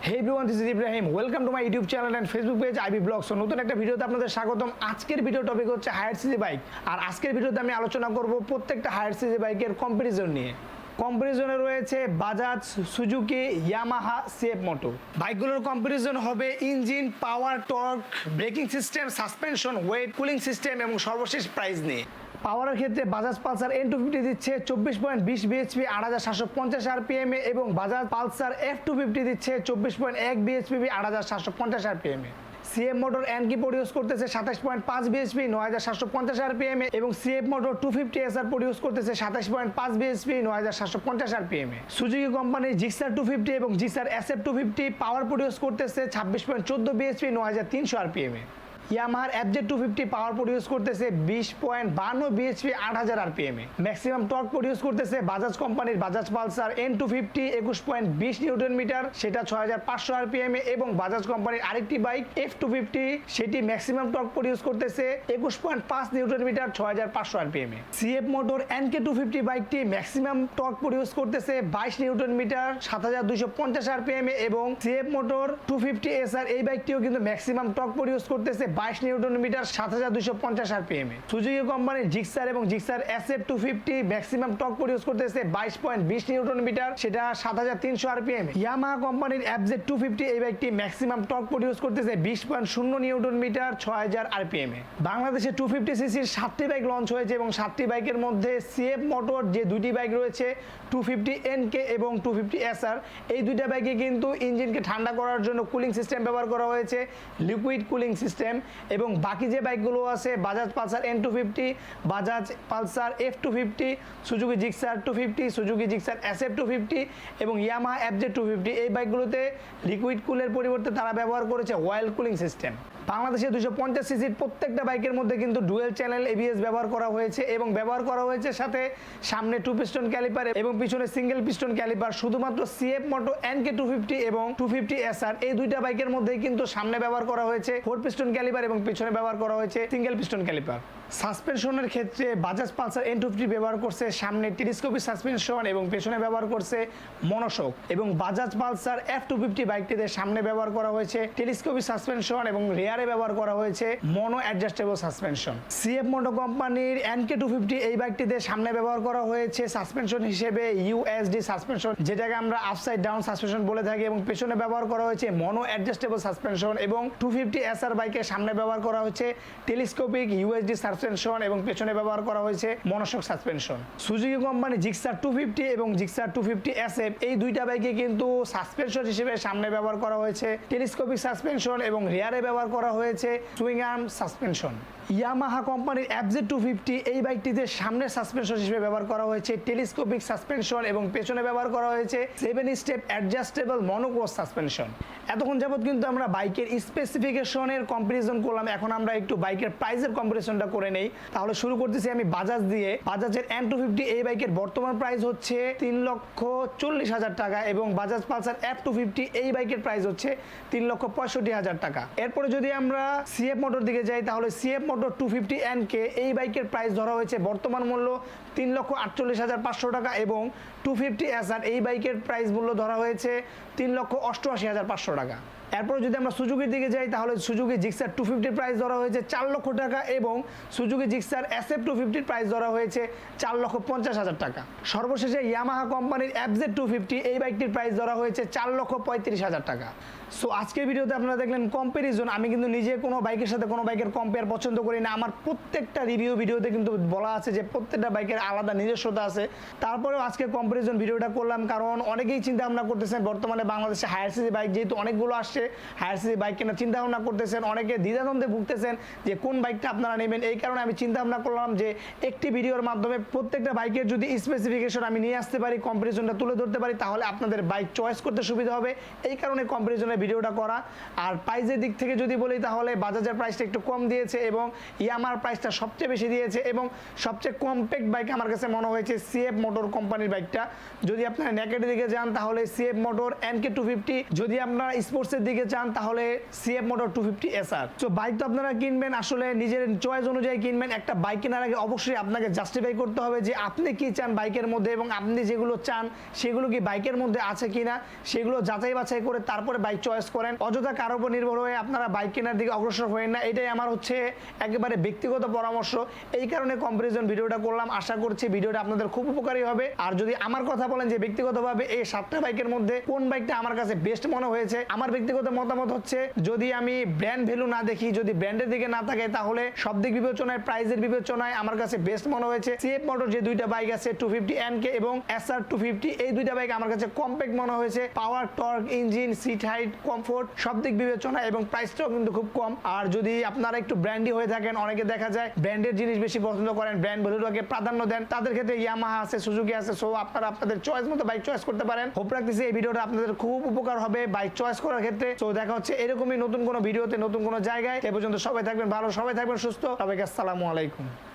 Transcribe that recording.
Hey everyone, this is Ibrahim. Welcome to my YouTube channel and Facebook page IB Vlogs. So নতুন একটা ভিডিওতে আপনাদের স্বাগতম। আজকের ভিডিও টপিক হচ্ছে হায়ার সিজি বাইক। আর আজকের ভিডিওতে আমি আলোচনা করব প্রত্যেকটা হায়ার সিজি বাইকের কম্পারিজন নিয়ে। কম্পারিজনে রয়েছে Bajaj, Suzuki, Yamaha, CF Moto. বাইকগুলোর কম্পারিজন হবে engine, power, torque, braking system, suspension, weight, cooling system এবং সর্বশেষ প্রাইস নিয়ে। পাওয়ারের ক্ষেত্রে বাজাজ পালসার N250 দিচ্ছে 24.20 bhp 8750 rpm এবং বাজাজ পালসার F250 দিচ্ছে 24.1 bhp 8750 rpm। CF motor NK produce করতেছে 27.5 bhp 9750 rpm এবং সিএফ মোটর 250SR প্রডিউস করতেছে 27.5 bhp 9750 rpm। সুজুকি কোম্পানির জিক্সার 250 এবং জিক্সার SF250 পাওয়ার প্রডিউস করতেছে 26.14 bhp 9300 rpm। ইয়ামাহার FZ250 পাওয়ার প্রডিউস করতেছে 20.52 bhp 8000 rpm। Maximum torque produce করতেছে বাজাজ কোম্পানির Bajaj Pulsar N250 21.20 Newton metre, সেটা 6500 rpm এবং বাজাজ কোম্পানির আরেকটি বাইক F250 সেটি ম্যাক্সিমাম টর্ক প্রডিউস করতেছে 21.5 newton metre 6500 rpm। CF motor NK250 বাইকটি ম্যাক্সিমাম টর্ক প্রডিউস করতেছে 22 নিউটন মিটার 7250 rpm এবং সিএফ মোটর 250SR এই বাইকটিও কিন্তু ম্যাক্সিমাম টর্ক প্রডিউস করতেছে 22 নিউটন মিটার 7250 rpm। সুজুকি কোম্পানির জিক্সার এবং Gixxer SF250 maximum torque produce করতেছে 22.20 নিউটন মিটার, সেটা 7300 rpm। ইয়ামাহা কোম্পানির FZ250 এই বাইকটি ম্যাক্সিমাম টর্ক প্রডিউস করতেছে 20.0 নিউটন মিটার 6000 rpm। বাংলাদেশে 250 সিসির 7টি বাইক লঞ্চ হয়েছে এবং 7টি বাইকের মধ্যে সিএফ মোটর যে দুটি বাইক রয়েছে 250 NK এবং 250SR এই দুইটা বাইকে কিন্তু ইঞ্জিনকে ঠান্ডা করার জন্য কুলিং সিস্টেম ব্যবহার করা হয়েছে, লিকুইড কুলিং সিস্টেম। এবং বাকি যে বাইকগুলো আছে Bajaj Pulsar N250, Bajaj Pulsar F250, Suzuki Gixxer 250, Suzuki Gixxer SF250 এবং ইয়ামাহা FZ250 এই বাইকগুলোতে লিকুইড কুলের পরিবর্তে তারা ব্যবহার করেছে অয়েল কুলিং সিস্টেম। বাংলাদেশে 250 সিসির প্রত্যেকটা বাইকের মধ্যে কিন্তু ডুয়েল চ্যানেল ABS ব্যবহার করা হয়েছে এবং ব্যবহার করা হয়েছে সাথে সামনে 2 পিস্টন ক্যালিপার এবং পিছনে সিঙ্গেল পিস্টন ক্যালিপার। শুধুমাত্র সিএফ মোটো NK250 এবং 250SR এই দুইটা বাইকের মধ্যেই কিন্তু সামনে ব্যবহার করা হয়েছে 4 পিস্টন ক্যালিপার এবং পিছনে ব্যবহার করা হয়েছে সিঙ্গেল পিস্টন ক্যালিপার। সাসপেনশনের ক্ষেত্রে বাজাজ পালসার N250 ব্যবহার করছে সামনে টেলিস্কোপিক সাসপেনশন এবং পেছনে ব্যবহার করছে মনোশক এবং বাজাজ পালসার F250 বাইকটিতে সামনে ব্যবহার করা হয়েছে টেলিস্কোপিক সাসপেনশন এবং রিয়ারে ব্যবহার করা হয়েছে মনো অ্যাডজাস্টেবল সাসপেনশন। সিএফ মোটো কোম্পানির NK250 এই বাইকটিতে সামনে ব্যবহার করা হয়েছে সাসপেনশন হিসেবে USD সাসপেনশন, যেটাকে আমরা আপসাইড ডাউন সাসপেনশন বলে থাকি এবং পেছনে ব্যবহার করা হয়েছে মনো অ্যাডজাস্টেবল সাসপেনশন এবং 250SR বাইকের সামনে ব্যবহার করা হয়েছে টেলিস্কোপিক USD সাসপেনশন এবং পেছনে ব্যবহার করা হয়েছে monoshock suspension. Suzuki company Gixxer 250 এবং জিক্সার 250SF এই দুইটা বাইকে কিন্তু সাসপেনশন হিসেবে সামনে ব্যবহার করা হয়েছে টেলিস্কোপিক সাসপেনশন এবং রিয়ারে ব্যবহার করা হয়েছে সুইং আর্ম সাসপেনশন। ইয়ামাহা কোম্পানির FZ250 এই বাইকটিতে সামনের সাসপেনশন হিসেবে ব্যবহার করা হয়েছে টেলিস্কোপিক সাসপেনশন এবং পেছনে ব্যবহার করা হয়েছে 7 স্টেপ অ্যাডজাস্টেবল মনোক্রস সাসপেনশন। এতক্ষণ যাবত কিন্তু আমরা বাইকের স্পেসিফিকেশনের কম্পারিজন করলাম, এখন আমরা একটু বাইকের প্রাইসের কম্পারিজনটা করে নেই। তাহলে শুরু করতেছি আমি বাজাজ দিয়ে। বাজাজের N250 এই বাইকের বর্তমান প্রাইস হচ্ছে 3,40,000 টাকা এবং বাজাজ পালসার F250 এই বাইকের প্রাইস হচ্ছে 3,65,000 টাকা। এরপরে যদি আমরা সিএফ মোটর দিকে যাই তাহলে সিএফ মোটর 250 NK এই বাইকের প্রাইস ধরা হয়েছে বর্তমান মূল্য 3,48,500 টাকা এবং 250SR এই বাইকের প্রাইস মূল্য ধরা হয়েছে 3,88,500 টাকা। এরপর যদি আমরা সুজুকির দিকে যাই তাহলে সুজুকি জিক্সার 250 প্রাইস ধরা হয়েছে 4 লক্ষ টাকা এবং সুজুকি জিক্সার SF250 প্রাইস ধরা হয়েছে 4,50,000 টাকা। সর্বশেষে ইয়ামাহা কোম্পানির FZ250 এই বাইকটির প্রাইস ধরা হয়েছে 4,35,000 টাকা। সো আজকের ভিডিওতে আপনারা দেখলেন কম্পারিজন। আমি কিন্তু নিজে কোনো বাইকের সাথে কোনো বাইকের কম্পেয়ার পছন্দ করি না। আমার প্রত্যেকটা রিভিউ ভিডিওতে কিন্তু বলা আছে যে প্রত্যেকটা বাইকের আলাদা নিজস্বতা আছে। তারপরেও আজকে কম্পারিজন ভিডিওটা করলাম কারণ অনেকেই চিন্তা ভাবনা করতেছেন বর্তমানে বাংলাদেশে হায়ার সিসি বাইক যেহেতু অনেকগুলো আসছে, হায়ার সিসি বাইক কেনার চিন্তা ভাবনা করতেছেন, অনেকে দ্বিধাদ্বন্দ্বে ভুগতেছেন যে কোন বাইকটা আপনারা নেবেন। এই কারণে আমি চিন্তা ভাবনা করলাম যে একটি ভিডিওর মাধ্যমে প্রত্যেকটা বাইকের যদি স্পেসিফিকেশন আমি নিয়ে আসতে পারি, কম্পারিজনটা তুলে ধরতে পারি, তাহলে আপনাদের বাইক চয়েস করতে সুবিধা হবে। এই কারণে কম্পারিজনের ভিডিওটা করা। আর প্রাইসের দিক থেকে যদি বলি তাহলে বাজাজের প্রাইসটা একটু কম দিয়েছে এবং ইয়ামাহার প্রাইসটা সবচেয়ে বেশি দিয়েছে এবং সবচেয়ে কম্প্যাক্ট বাইক আমার কাছে মনে হয়েছে সিএফ মোটর কোম্পানির বাইকটা। যদি আপনারা নেকেডের দিকে যান তাহলে সিএফ মোটর NK 250, যদি আপনারা স্পোর্টসের দিকে যান তাহলে সিএফ মোটর 250 SR। তো বাইক তো আপনারা কিনবেন আসলে নিজের চয়েস অনুযায়ী কিনবেন। একটা বাইক কেনার আগে অবশ্যই আপনাকে জাস্টিফাই করতে হবে যে আপনি কি চান বাইকের মধ্যে, এবং আপনি যেগুলো চান সেগুলো কি বাইকের মধ্যে আছে কিনা, সেগুলো যাচাই বাছাই করে তারপরে বাইক চয়েস করেন। অযথা কারোর উপর নির্ভর হয়ে আপনারা বাইক কেনার দিকে অগ্রসর হবেন না, এটাই আমার হচ্ছে একেবারে ব্যক্তিগত পরামর্শ। এই কারণে কম্পারিজন ভিডিওটা করলাম। আশা করছি ভিডিওটা আপনাদের খুব উপকারী হবে। আর যদি আমার কথা বলেন যে ব্যক্তিগতভাবে এই 7টা বাইকের মধ্যে কোন বাইকটা আমার কাছে বেস্ট মনে হয়েছে, আমার ব্যক্তিগত মতামত হচ্ছে যদি আমি ব্র্যান্ড ভ্যালু না দেখি, যদি ব্র্যান্ডের দিকে না থাকে, তাহলে সব দিক বিবেচনায়, প্রাইসের বিবেচনায় আমার কাছে বেস্ট মনে হয়েছে সিএফ মোটর যে দুইটা বাইক আছে 250 NK এবং SR 250, এই দুইটা বাইক আমার কাছে কম্প্যাক্ট মনে হয়েছে। Power, torque, engine, seat height, comfort সব দিক বিবেচনায়, এবং প্রাইসটাও কিন্তু খুব কম। আর যদি আপনারা একটু ব্র্যান্ডি হয়ে থাকেন, অনেকে দেখা যায় ব্র্যান্ডের জিনিস বেশি পছন্দ করেন, ব্র্যান্ড ভ্যালুটাকে প্রাধান্য দেন, তাদের ক্ষেত্রে ইয়ামাহা আছে, সুজুকি আছে। সো আপনারা আপনাদের চয়েস মতো বাইক চয়েস করতে পারেন। হোপ রাখতেছি এই ভিডিওটা আপনাদের খুব উপকার হবে বাইক চয়েস করার ক্ষেত্রে। তো দেখা হচ্ছে এরকমই নতুন কোনো ভিডিওতে, নতুন কোনো জায়গায়। এ পর্যন্ত সবাই থাকবেন ভালো, সবাই থাকবেন সুস্থ। সবাইকে আসসালামু আলাইকুম।